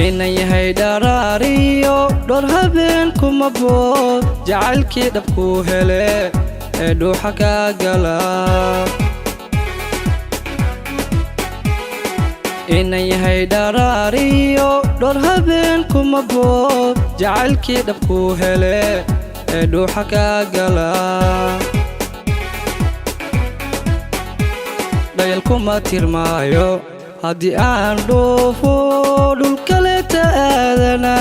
inay yahay dharaariyo dhor habeen kuma bood jacaylkii dhabku hele ee dhuuxa ka gala inay yahay dharaariyo dhor habeen kuma bood jacaylkii dhabku hele ee dhuuxa ka gala dhayal kuma tirmaayo haddii aan dhoofo dhulkale ta'aadana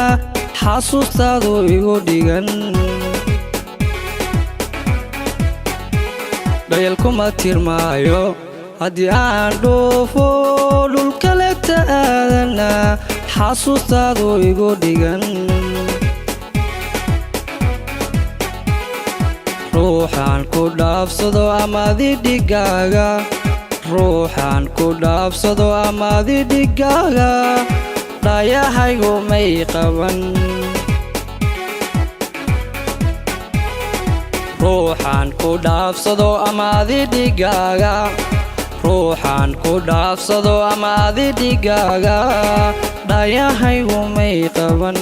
xasuustaadu igu dhigan dhayal kuma tirmaayo haddii aan dhoofo dhulkale ta'aadana xasuustaadu igu dhigan ruuxaan ku dhaafsado amaadi dhigaaga ruuxaan ku dhaafsado amaadi dhigaaga dhaayahaygu may qaban ruuxaan ku dhaafsado amaadi dhigaaga ruuxaan ku dhaafsado amaadi dhigaaga dhaayahaygu may qaban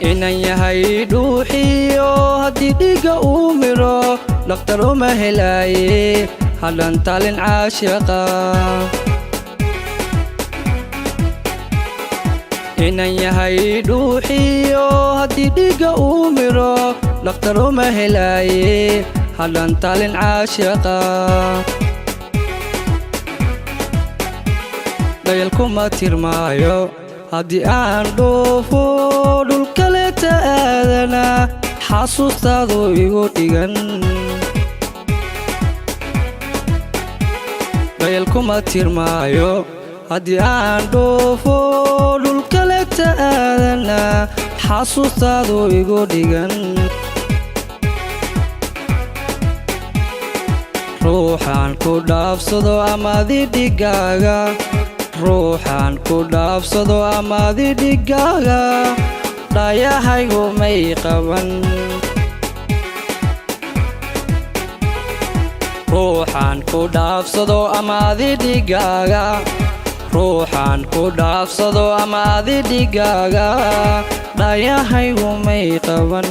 inan yahay dhuuxiyo haddii dhiigga uu miro dhakhtar uma helaaye hadhan talin caashiqa inan yahay dhuuxiyo haddii dhiigga uu miro dhakhtar uma helaaye hadhan talin caashiqa dhayal kuma tirmaayo haddii aan dhoofo dhulkale ta'aadana xasuustaadu igu dhigan dhayal kuma tirmaayo haddii aan dhoofo dhulkale ta'aadana xasuustaadu igu dhigan ruuxaan ku dhaafsado amaadi dhigaaga ruuxaan ku dhaafsado amaadi dhigaaga dhaayahaygu may qaban ruuxaan ku dhaafsado amaadi dhigaaga ruuxaan ku dhaafsado amaadi dhigaaga dhaayahaygu may qaban